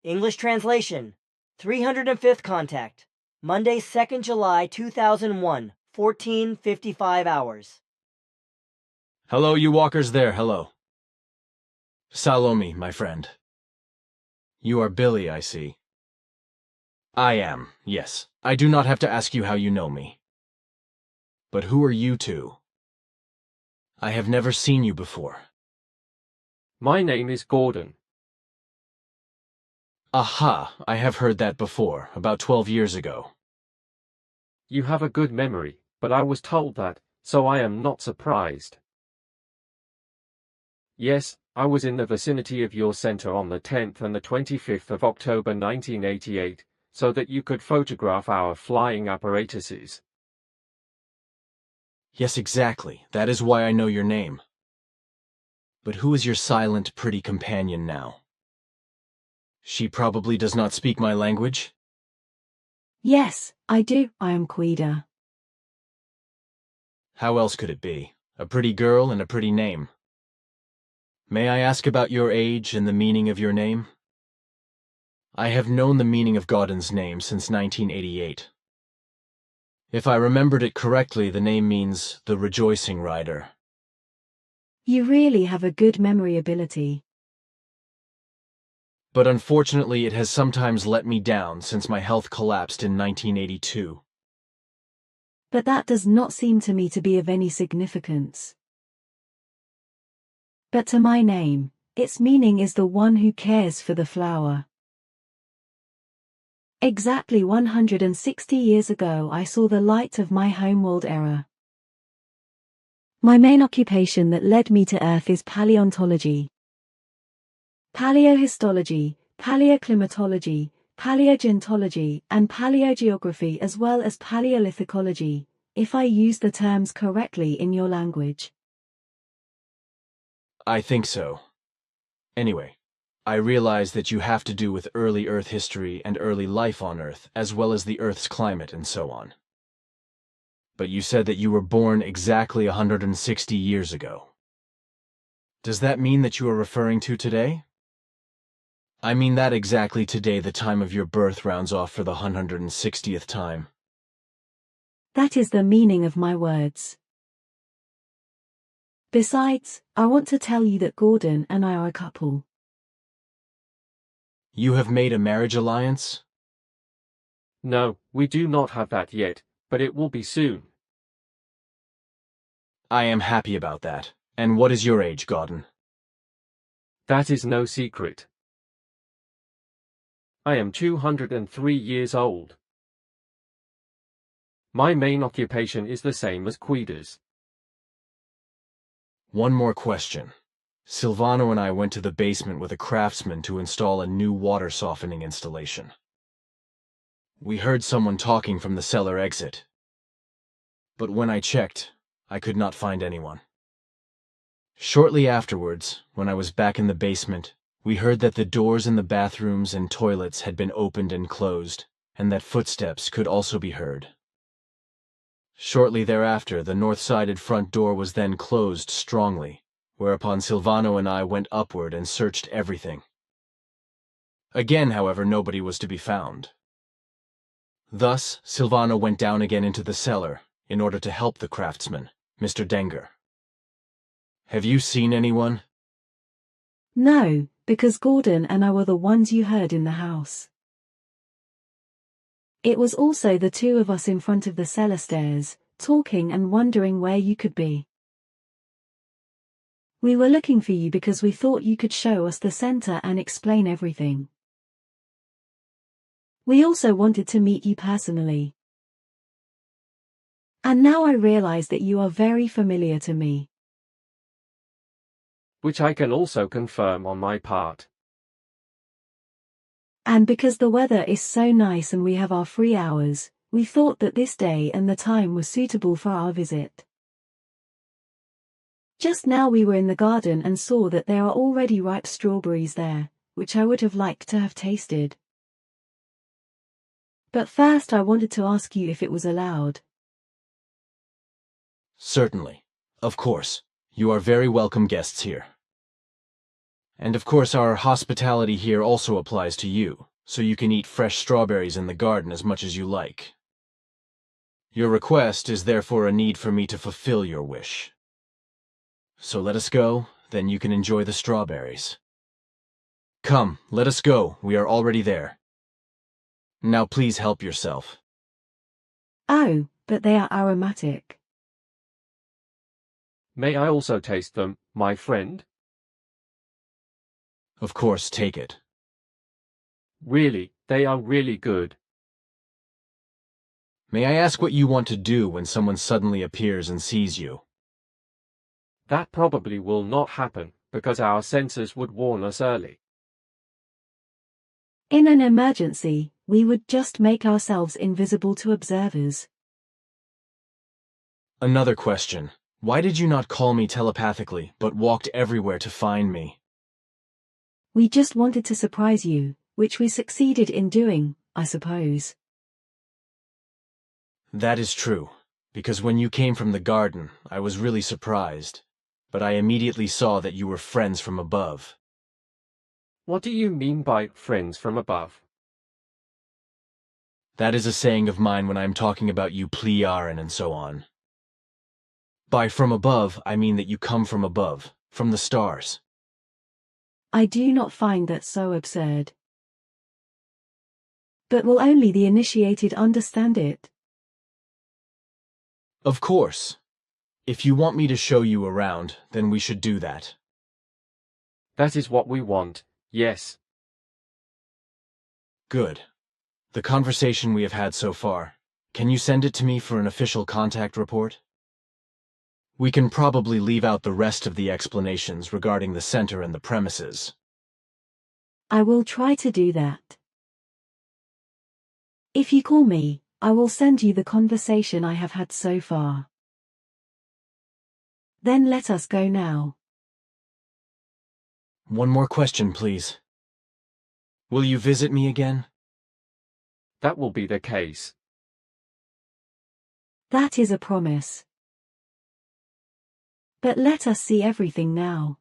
English translation. 305th contact. Monday, 2nd July 2001, 14:55 hours. Hello, you walkers there, hello. Salome, my friend. You are Billy, I see. I am, yes. I do not have to ask you how you know me. But who are you two? I have never seen you before. My name is Gordon. Aha, I have heard that before, about 12 years ago. You have a good memory, but I was told that, so I am not surprised. Yes, I was in the vicinity of your center on the 10th and the 25th of October 1988, so that you could photograph our flying apparatuses. Yes, exactly. That is why I know your name. But who is your silent, pretty companion now? She probably does not speak my language? Yes, I do. I am Quida. How else could it be? A pretty girl and a pretty name. May I ask about your age and the meaning of your name? I have known the meaning of Gordon's name since 1988. If I remembered it correctly, the name means the rejoicing rider. You really have a good memory ability. But unfortunately, it has sometimes let me down since my health collapsed in 1982. But that does not seem to me to be of any significance. But to my name, its meaning is the one who cares for the flower. Exactly 160 years ago I saw the light of my homeworld era. My main occupation that led me to Earth is paleontology. Paleohistology, paleoclimatology, paleogeontology, and paleogeography, as well as paleolithicology, if I use the terms correctly in your language. I think so. Anyway, I realize that you have to do with early Earth history and early life on Earth, as well as the Earth's climate and so on. But you said that you were born exactly 160 years ago. Does that mean that you are referring to today? I mean that exactly today the time of your birth rounds off for the 160th time. That is the meaning of my words. Besides, I want to tell you that Gordon and I are a couple. You have made a marriage alliance? No, we do not have that yet, but it will be soon. I am happy about that. And what is your age, Gordon? That is no secret. I am 203 years old. My main occupation is the same as Quida's. One more question. Silvano and I went to the basement with a craftsman to install a new water softening installation. We heard someone talking from the cellar exit. But when I checked, I could not find anyone. Shortly afterwards, when I was back in the basement, we heard that the doors in the bathrooms and toilets had been opened and closed, and that footsteps could also be heard. Shortly thereafter, the north-sided front door was then closed strongly, whereupon Silvano and I went upward and searched everything. Again, however, nobody was to be found. Thus, Silvano went down again into the cellar in order to help the craftsman, Mr. Denger. Have you seen anyone? No, because Gordon and I were the ones you heard in the house. It was also the two of us in front of the cellar stairs, talking and wondering where you could be. We were looking for you because we thought you could show us the center and explain everything. We also wanted to meet you personally. And now I realize that you are very familiar to me. Which I can also confirm on my part. And because the weather is so nice and we have our free hours, we thought that this day and the time was suitable for our visit. Just now we were in the garden and saw that there are already ripe strawberries there, which I would have liked to have tasted. But first I wanted to ask you if it was allowed. Certainly. Of course. You are very welcome guests here. And of course our hospitality here also applies to you, so you can eat fresh strawberries in the garden as much as you like. Your request is therefore a need for me to fulfill your wish. So let us go, then you can enjoy the strawberries. Come, let us go, we are already there. Now please help yourself. Oh, but they are aromatic. May I also taste them, my friend? Of course, take it. Really, they are really good. May I ask what you want to do when someone suddenly appears and sees you? That probably will not happen, because our sensors would warn us early. In an emergency, we would just make ourselves invisible to observers. Another question. Why did you not call me telepathically, but walked everywhere to find me? We just wanted to surprise you, which we succeeded in doing, I suppose. That is true, because when you came from the garden, I was really surprised, but I immediately saw that you were friends from above. What do you mean by friends from above? That is a saying of mine when I am talking about you Pliaren and so on. By from above, I mean that you come from above, from the stars. I do not find that so absurd. But will only the initiated understand it? Of course. If you want me to show you around, then we should do that. That is what we want, yes. Good. The conversation we have had so far, can you send it to me for an official contact report? We can probably leave out the rest of the explanations regarding the center and the premises. I will try to do that. If you call me, I will send you the conversation I have had so far. Then let us go now. One more question, please. Will you visit me again? That will be the case. That is a promise. But let us see everything now.